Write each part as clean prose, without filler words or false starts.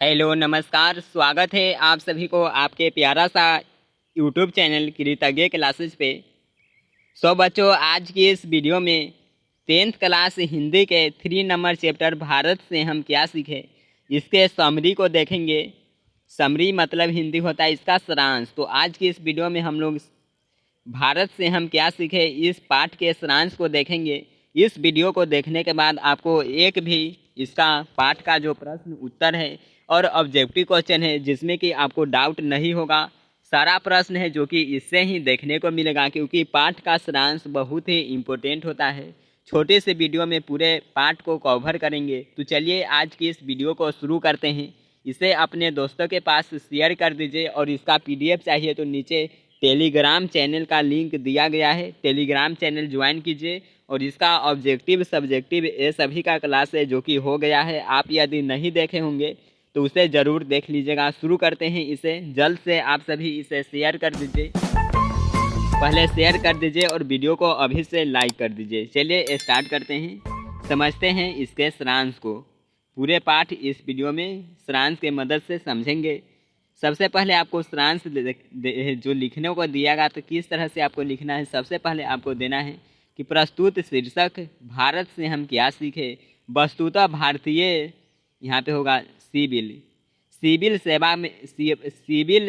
Hello नमस्कार, स्वागत है आप सभी को आपके प्यारा सा यूट्यूब चैनल कृतज्ञ क्लासेस पे। बच्चों, आज की इस वीडियो में 10th क्लास हिंदी के 3 नंबर चैप्टर भारत से हम क्या सीखे इसके समरी को देखेंगे। समरी मतलब हिंदी होता है इसका सारांश। तो आज की इस वीडियो में हम लोग भारत से हम क्या सीखे इस पाठ के सारांश को देखेंगे। इस वीडियो को देखने के बाद आपको एक भी इसका पाठ का जो प्रश्न उत्तर है और ऑब्जेक्टिव क्वेश्चन है जिसमें कि आपको डाउट नहीं होगा, सारा प्रश्न है जो कि इससे ही देखने को मिलेगा, क्योंकि पाठ का सारांश बहुत ही इम्पोर्टेंट होता है। छोटे से वीडियो में पूरे पाठ को कवर करेंगे। तो चलिए आज की इस वीडियो को शुरू करते हैं। इसे अपने दोस्तों के पास शेयर कर दीजिए और इसका PDF चाहिए तो नीचे टेलीग्राम चैनल का लिंक दिया गया है, टेलीग्राम चैनल ज्वाइन कीजिए। और इसका ऑब्जेक्टिव सब्जेक्टिव ये सभी का क्लास है जो कि हो गया है। आप यदि नहीं देखे होंगे तो उसे ज़रूर देख लीजिएगा। शुरू करते हैं इसे, जल्द से आप सभी इसे शेयर कर दीजिए, पहले शेयर कर दीजिए और वीडियो को अभी से लाइक कर दीजिए। चलिए स्टार्ट करते हैं, समझते हैं इसके सारांश को। पूरे पाठ इस वीडियो में सारांश के मदद से समझेंगे। सबसे पहले आपको सारांश जो लिखने को दिया गया तो किस तरह से आपको लिखना है। सबसे पहले आपको देना है कि प्रस्तुत शीर्षक भारत से हम क्या सीखे। वस्तुतः भारतीय, यहाँ पे होगा सिविल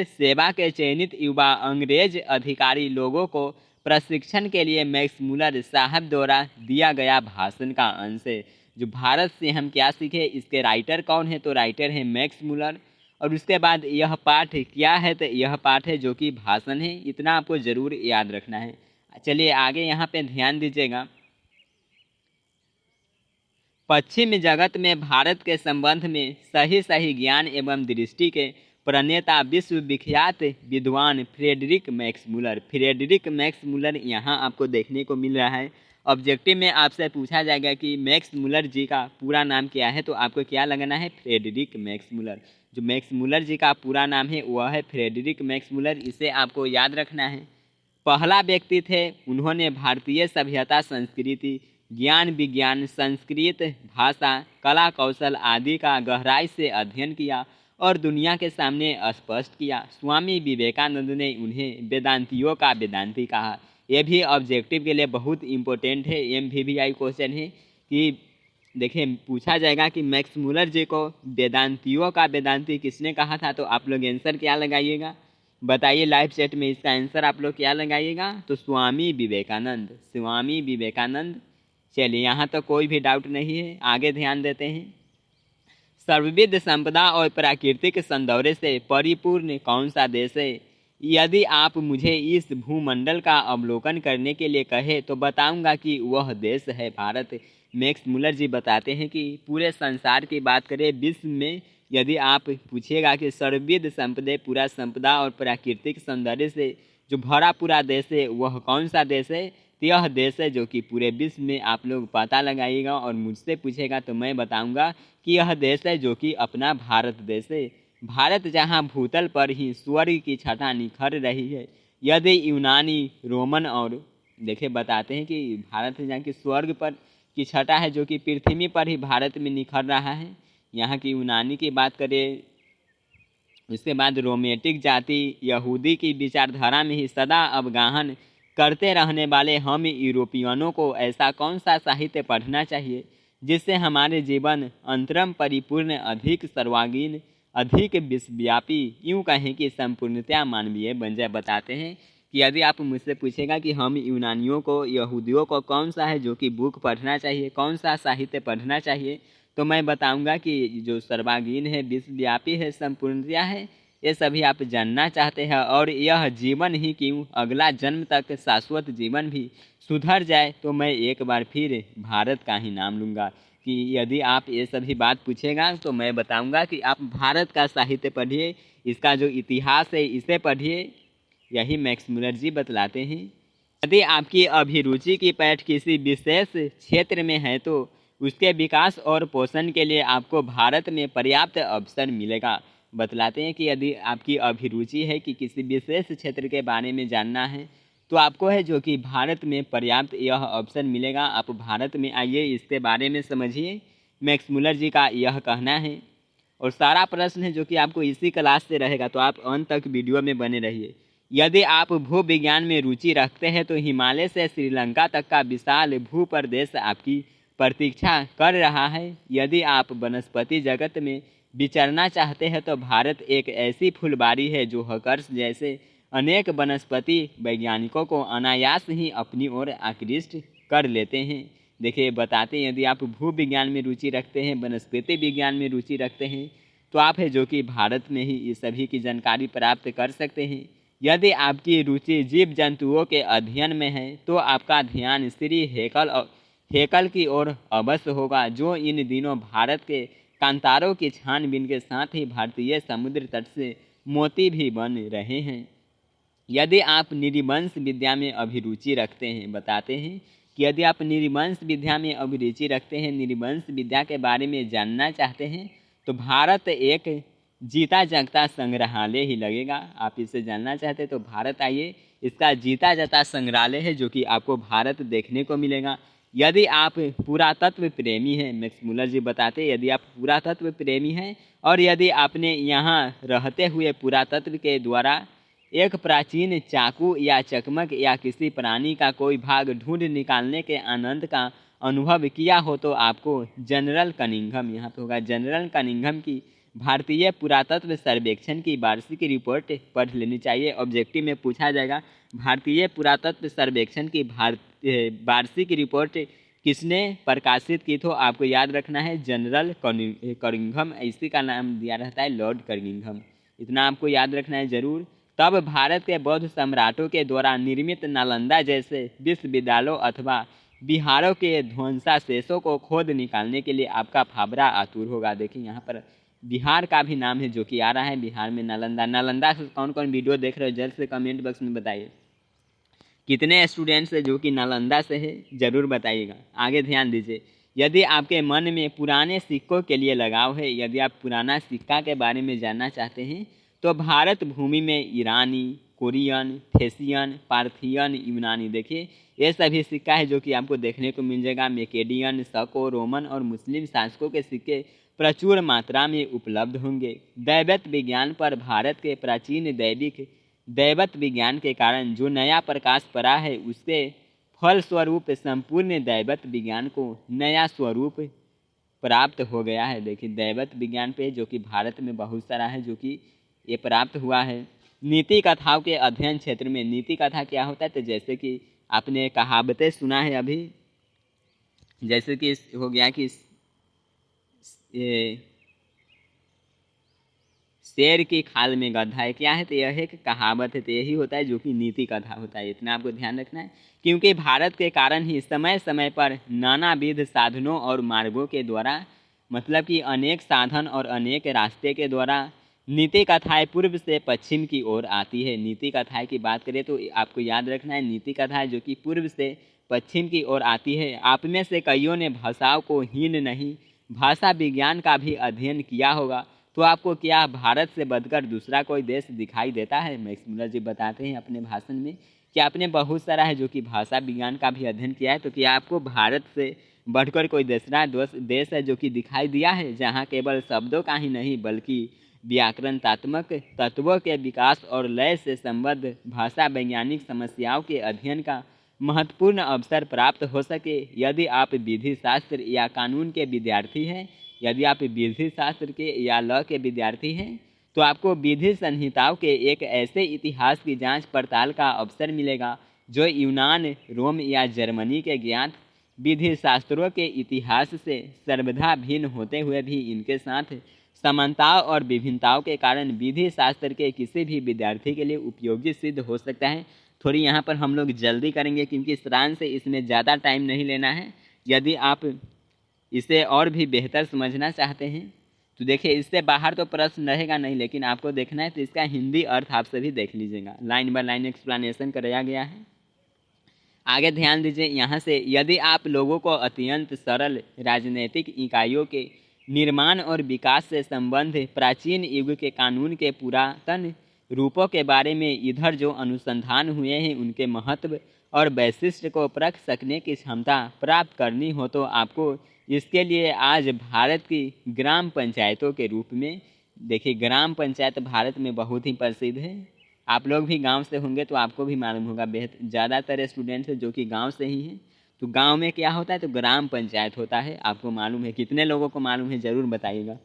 सेवा के चयनित युवा अंग्रेज अधिकारी लोगों को प्रशिक्षण के लिए मैक्समुलर साहब द्वारा दिया गया भाषण का अंश है। जो भारत से हम क्या सीखे इसके राइटर कौन है, तो राइटर है मैक्समुलर। और उसके बाद यह पाठ क्या है, तो यह पाठ है जो कि भाषण है। इतना आपको ज़रूर याद रखना है। चलिए आगे यहाँ पे ध्यान दीजिएगा। पश्चिमी जगत में भारत के संबंध में सही ज्ञान एवं दृष्टि के प्रणेता विश्व विख्यात विद्वान फ्रेडरिक मैक्समुलर यहाँ आपको देखने को मिल रहा है। ऑब्जेक्टिव में आपसे पूछा जाएगा कि मैक्समुलर जी का पूरा नाम क्या है, तो आपको क्या लगाना है, फ्रेडरिक मैक्समुलर। जो मैक्समुलर जी का पूरा नाम है वह है फ्रेडरिक मैक्समुलर, इसे आपको याद रखना है। पहला व्यक्ति थे, उन्होंने भारतीय सभ्यता, संस्कृति, ज्ञान विज्ञान, संस्कृत भाषा, कला कौशल आदि का गहराई से अध्ययन किया और दुनिया के सामने स्पष्ट किया। स्वामी विवेकानंद ने उन्हें वेदांतियों का वेदांती कहा। यह भी ऑब्जेक्टिव के लिए बहुत इम्पोर्टेंट है, MVVI क्वेश्चन है कि देखिए पूछा जाएगा कि मैक्समुलर जी को वेदांतियों का वेदांती किसने कहा था, तो आप लोग आंसर क्या लगाइएगा, बताइए लाइव चैट में इसका आंसर आप लोग क्या लगाइएगा, तो स्वामी विवेकानंद। चलिए यहाँ तो कोई भी डाउट नहीं है, आगे ध्यान देते हैं। सर्वविध संपदा और प्राकृतिक सौंदर्य से परिपूर्ण कौन सा देश है। यदि आप मुझे इस भूमंडल का अवलोकन करने के लिए कहे तो बताऊंगा कि वह देश है भारत। मैक्समुलर जी बताते हैं कि पूरे संसार की बात करें, विश्व में यदि आप पूछिएगा कि सर्वविध संपदा, पूरा संपदा और प्राकृतिक सौंदर्य से जो भरा पूरा देश है वह कौन सा देश है, तो यह देश है जो कि पूरे विश्व में आप लोग पता लगाइएगा और मुझसे पूछेगा तो मैं बताऊंगा कि यह देश है जो कि अपना भारत देश है। भारत जहां भूतल पर ही स्वर्ग की छटा निखर रही है। यदि यूनानी, रोमन और देखे बताते हैं कि भारत जहाँ की स्वर्ग पर की छटा है जो कि पृथ्वी पर ही भारत में निखर रहा है। यहाँ की यूनानी की बात करें, उसके बाद रोमेटिक जाति यहूदी की विचारधारा में ही सदा अवगाहन करते रहने वाले हम यूरोपियनों को ऐसा कौन सा साहित्य पढ़ना चाहिए जिससे हमारे जीवन अंतरम परिपूर्ण, अधिक सर्वांगीण, अधिक विश्वव्यापी, यूँ कहें कि संपूर्णतया मानवीय बन जाए। बताते हैं कि यदि आप मुझसे पूछेगा कि हम यूनानियों को, यहूदियों को कौन सा है जो कि बुक पढ़ना चाहिए, कौन सा साहित्य पढ़ना चाहिए, तो मैं बताऊंगा कि जो सर्वांगीण है, विश्वव्यापी है, संपूर्णतया है, ये सभी आप जानना चाहते हैं। और यह जीवन ही क्यों, अगला जन्म तक शाश्वत जीवन भी सुधर जाए तो मैं एक बार फिर भारत का ही नाम लूँगा। कि यदि आप ये सभी बात पूछेगा तो मैं बताऊंगा कि आप भारत का साहित्य पढ़िए, इसका जो इतिहास है इसे पढ़िए। यही मैक्समुलर जी बतलाते हैं। यदि आपकी अभिरुचि की पैठ किसी विशेष क्षेत्र में है तो उसके विकास और पोषण के लिए आपको भारत में पर्याप्त अवसर मिलेगा। बतलाते हैं कि यदि आपकी अभिरुचि है कि किसी विशेष क्षेत्र के बारे में जानना है तो आपको है जो कि भारत में पर्याप्त यह अवसर मिलेगा। आप भारत में आइए, इसके बारे में समझिए। मैक्समुलर जी का यह कहना है। और सारा प्रश्न है जो कि आपको इसी क्लास से रहेगा, तो आप अंत तक वीडियो में बने रहिए। यदि आप भू विज्ञान में रुचि रखते हैं तो हिमालय से श्रीलंका तक का विशाल भू प्रदेश आपकी प्रतीक्षा कर रहा है। यदि आप वनस्पति जगत में विचरना चाहते हैं तो भारत एक ऐसी फुलबारी है जो हॉकर्स जैसे अनेक वनस्पति वैज्ञानिकों को अनायास ही अपनी ओर आकृष्ट कर लेते हैं। देखिए बताते हैं, यदि आप भू विज्ञान में रुचि रखते हैं, वनस्पति विज्ञान में रुचि रखते हैं, तो आप है जो कि भारत में ही ये सभी की जानकारी प्राप्त कर सकते हैं। यदि आपकी रुचि जीव जंतुओं के अध्ययन में है तो आपका ध्यान श्री हेकल की ओर अवश्य होगा, जो इन दिनों भारत के कांतारों की छानबीन के साथ ही भारतीय समुद्र तट से मोती भी बन रहे हैं। यदि आप निरिवंश विद्या में अभिरुचि रखते हैं, बताते हैं कि यदि आप निरिवंश विद्या में अभिरुचि रखते हैं, निरिवंश विद्या के बारे में जानना चाहते हैं, तो भारत एक जीता जागता संग्रहालय ही लगेगा। आप इसे जानना चाहते हैं तो भारत आइए, इसका जीता जागता संग्रहालय है जो कि आपको भारत देखने को मिलेगा। यदि आप पुरातत्व प्रेमी हैं, मैक्स मुलर जी बताते हैं, यदि आप पुरातत्व प्रेमी हैं और यदि आपने यहाँ रहते हुए पुरातत्व के द्वारा एक प्राचीन चाकू या चकमक या किसी प्राणी का कोई भाग ढूंढ निकालने के आनंद का अनुभव किया हो तो आपको जनरल कनिंघम, यहाँ पे होगा जनरल कनिंघम की भारतीय पुरातत्व सर्वेक्षण की वार्षिक रिपोर्ट पढ़ लेनी चाहिए। ऑब्जेक्टिव में पूछा जाएगा भारतीय पुरातत्व सर्वेक्षण की वार्षिक रिपोर्ट किसने प्रकाशित की, तो आपको याद रखना है जनरल कनिंघम, इसी का नाम दिया रहता है लॉर्ड कनिंघम, इतना आपको याद रखना है ज़रूर। तब भारत के बौद्ध सम्राटों के द्वारा निर्मित नालंदा जैसे विश्वविद्यालयों अथवा बिहारों के ध्वंसावशेषों को खोद निकालने के लिए आपका फावड़ा आतुर होगा। देखिए यहाँ पर बिहार का भी नाम है जो कि आ रहा है, बिहार में नालंदा। नालंदा से कौन कौन वीडियो देख रहे हो जल्द से कमेंट बॉक्स में बताइए। कितने स्टूडेंट्स है जो कि नालंदा से है, ज़रूर बताइएगा। आगे ध्यान दीजिए, यदि आपके मन में पुराने सिक्कों के लिए लगाव है, यदि आप पुराना सिक्का के बारे में जानना चाहते हैं, तो भारत भूमि में ईरानी, कोरियन, थेसियन, पार्थियन, यूनानी, देखिए ये सभी सिक्का है जो कि आपको देखने को मिल जाएगा। मेकेडियन, शको, रोमन और मुस्लिम शासकों के सिक्के प्रचुर मात्रा में उपलब्ध होंगे। दैवत विज्ञान पर भारत के प्राचीन दैवत विज्ञान के कारण जो नया प्रकाश पड़ा है, उसके फलस्वरूप संपूर्ण दैवत विज्ञान को नया स्वरूप प्राप्त हो गया है। देखिए दैवत विज्ञान पे जो कि भारत में बहुत सारा है जो कि ये प्राप्त हुआ है। नीति कथाओं के अध्ययन क्षेत्र में नीति कथा क्या होता है, तो जैसे कि आपने कहावतें सुना है अभी, जैसे कि हो गया कि शेर की खाल में गधा है, क्या है, तो यह एक कहावत है, तो यही होता है जो कि नीति कथा होता है। इतना आपको ध्यान रखना है, क्योंकि भारत के कारण ही समय समय पर नानाविध साधनों और मार्गों के द्वारा, मतलब कि अनेक साधन और अनेक रास्ते के द्वारा नीति कथाएँ पूर्व से पश्चिम की ओर आती है। नीति कथाएँ की बात करें तो आपको याद रखना है, नीति कथाएँ जो कि पूर्व से पश्चिम की ओर आती है। आप में से कईयों ने भाषाओं को हीन नहीं, भाषा विज्ञान का भी अध्ययन किया होगा, तो आपको क्या भारत से बढ़कर दूसरा कोई देश दिखाई देता है? मैक्स मुलर जी बताते हैं अपने भाषण में कि आपने बहुत सारा है जो कि भाषा विज्ञान का भी अध्ययन किया है, तो क्या आपको भारत से बढ़कर कोई दूसरा देश है जो कि दिखाई दिया है, जहाँ केवल शब्दों का ही नहीं बल्कि व्याकरणात्मक तत्वों के विकास और लय से संबद्ध भाषा वैज्ञानिक समस्याओं के अध्ययन का महत्वपूर्ण अवसर प्राप्त हो सके? यदि आप विधि शास्त्र या कानून के विद्यार्थी हैं, यदि आप विधि शास्त्र के या लॉ के विद्यार्थी हैं, तो आपको विधि संहिताओं के एक ऐसे इतिहास की जांच पड़ताल का अवसर मिलेगा जो यूनान, रोम या जर्मनी के ज्ञात विधि शास्त्रों के इतिहास से सर्वथा भिन्न होते हुए भी इनके साथ समानताओं और विभिन्नताओं के कारण विधि शास्त्र के किसी भी विद्यार्थी के लिए उपयोगी सिद्ध हो सकता है। थोड़ी यहाँ पर हम लोग जल्दी करेंगे क्योंकि सारांश से इसमें ज़्यादा टाइम नहीं लेना है। यदि आप इसे और भी बेहतर समझना चाहते हैं तो देखिए, इससे बाहर तो प्रश्न रहेगा नहीं, लेकिन आपको देखना है तो इसका हिंदी अर्थ आप सभी देख लीजिएगा। लाइन बाय लाइन एक्सप्लेनेशन कराया गया है। आगे ध्यान दीजिए यहाँ से, यदि आप लोगों को अत्यंत सरल राजनीतिक इकाइयों के निर्माण और विकास से संबंध प्राचीन युग के कानून के पुरातन रूपों के बारे में इधर जो अनुसंधान हुए हैं उनके महत्व और वैशिष्ट्य को परख सकने की क्षमता प्राप्त करनी हो, तो आपको इसके लिए आज भारत की ग्राम पंचायतों के रूप में, देखिए ग्राम पंचायत भारत में बहुत ही प्रसिद्ध है। आप लोग भी गांव से होंगे तो आपको भी मालूम होगा, बेहद ज़्यादातर स्टूडेंट्स जो कि गांव से ही हैं। तो गांव में क्या होता है, तो ग्राम पंचायत होता है। आपको मालूम है? कितने लोगों को मालूम है, ज़रूर बताइएगा।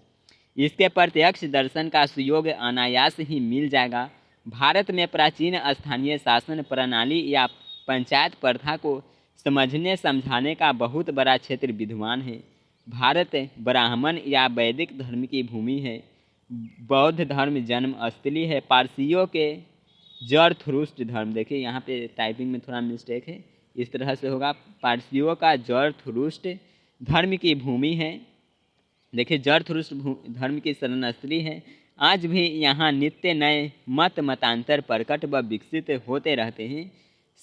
इसके प्रत्यक्ष दर्शन का सुयोग अनायास ही मिल जाएगा। भारत में प्राचीन स्थानीय शासन प्रणाली या पंचायत प्रथा को समझने समझाने का बहुत बड़ा क्षेत्र विद्यमान है। भारत ब्राह्मण या वैदिक धर्म की भूमि है। बौद्ध धर्म जन्म स्थली है। पारसियों के जरथुरुष्ट धर्म, देखिए यहाँ पे टाइपिंग में थोड़ा मिस्टेक है, इस तरह से होगा। पारसियों का जरथुरुष्ट धर्म की भूमि है। देखिए जरथुरुष्ट धर्म की शरणस्थली है। आज भी यहाँ नित्य नए मत मतांतर प्रकट व विकसित होते रहते हैं।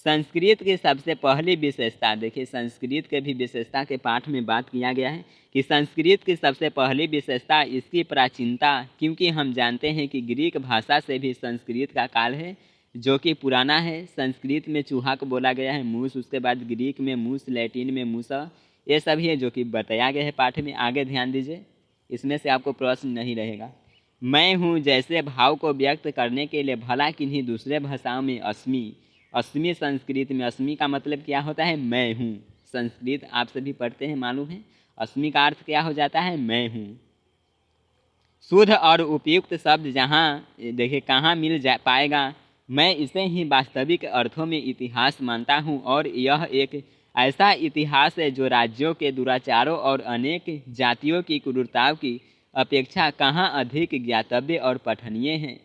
संस्कृत की सबसे पहली विशेषता, देखिए संस्कृत के भी विशेषता के पाठ में बात किया गया है कि संस्कृत की सबसे पहली विशेषता इसकी प्राचीनता, क्योंकि हम जानते हैं कि ग्रीक भाषा से भी संस्कृत का काल है जो कि पुराना है। संस्कृत में चूहा को बोला गया है मूस, उसके बाद ग्रीक में मूस, लैटिन में मूसा, ये सभी है जो कि बताया गया है पाठ में। आगे ध्यान दीजिए, इसमें से आपको प्रश्न नहीं रहेगा। मैं हूँ जैसे भाव को व्यक्त करने के लिए भला किन्हीं दूसरे भाषाओं में अस्मि, अस्मि संस्कृत में अस्मि का मतलब क्या होता है, मैं हूँ। संस्कृत आप सभी पढ़ते हैं, मालूम है। अस्मि का अर्थ क्या हो जाता है, मैं हूँ। शुद्ध और उपयुक्त शब्द जहाँ देखिए कहाँ मिल जा पाएगा, मैं इसे ही वास्तविक अर्थों में इतिहास मानता हूँ। और यह एक ऐसा इतिहास है जो राज्यों के दुराचारों और अनेक जातियों की क्रूरताओं की अपेक्षा कहाँ अधिक ज्ञातव्य और पठनीय है।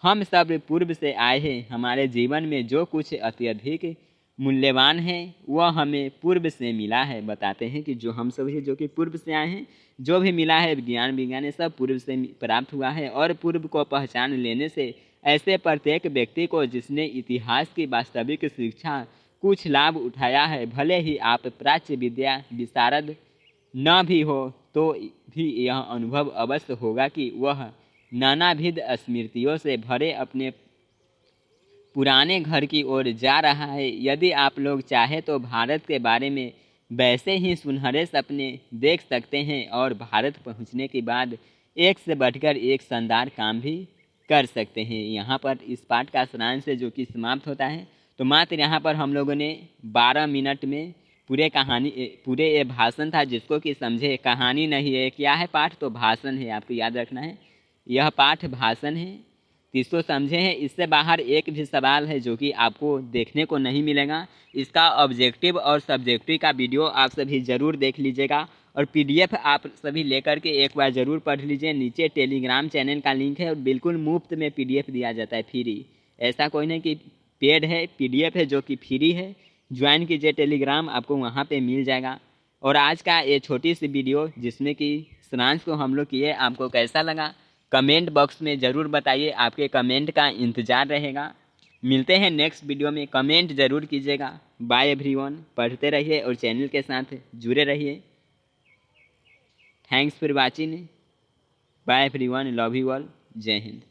हम सब पूर्व से आए हैं। हमारे जीवन में जो कुछ अत्यधिक मूल्यवान है वह हमें पूर्व से मिला है। बताते हैं कि जो हम सब है जो कि पूर्व से आए हैं, जो भी मिला है ज्ञान विज्ञान ये सब पूर्व से प्राप्त हुआ है। और पूर्व को पहचान लेने से ऐसे प्रत्येक व्यक्ति को जिसने इतिहास की वास्तविक शिक्षा कुछ लाभ उठाया है, भले ही आप प्राच्य विद्या विशारद न भी हो तो भी यह अनुभव अवश्य होगा कि वह नानाविध स्मृतियों से भरे अपने पुराने घर की ओर जा रहा है। यदि आप लोग चाहे तो भारत के बारे में वैसे ही सुनहरे सपने देख सकते हैं और भारत पहुंचने के बाद एक से बढ़कर एक शानदार काम भी कर सकते हैं। यहाँ पर इस पाठ का सारांश से जो कि समाप्त होता है। तो मात्र यहाँ पर हम लोगों ने 12 मिनट में पूरे ये भाषण था, जिसको कि समझे, कहानी नहीं है। क्या है पाठ, तो भाषण है, आपको याद रखना है। यह पाठ भाषण है, इसको समझे हैं। इससे बाहर एक भी सवाल है जो कि आपको देखने को नहीं मिलेगा। इसका ऑब्जेक्टिव और सब्जेक्टिव का वीडियो आप सभी ज़रूर देख लीजिएगा और PDF आप सभी लेकर के एक बार ज़रूर पढ़ लीजिए। नीचे टेलीग्राम चैनल का लिंक है और बिल्कुल मुफ्त में PDF दिया जाता है, फ्री। ऐसा कोई नहीं कि पेड है, PDF है जो कि फ्री है। ज्वाइन कीजिए टेलीग्राम, आपको वहाँ पे मिल जाएगा। और आज का ये छोटी सी वीडियो जिसमें कि सारांश को हम लोग किए, आपको कैसा लगा कमेंट बॉक्स में ज़रूर बताइए। आपके कमेंट का इंतज़ार रहेगा। मिलते हैं नेक्स्ट वीडियो में, कमेंट ज़रूर कीजिएगा। बाय एवरीवन, पढ़ते रहिए और चैनल के साथ जुड़े रहिए। Thanks for watching. Bye everyone, love you all, जय हिंद।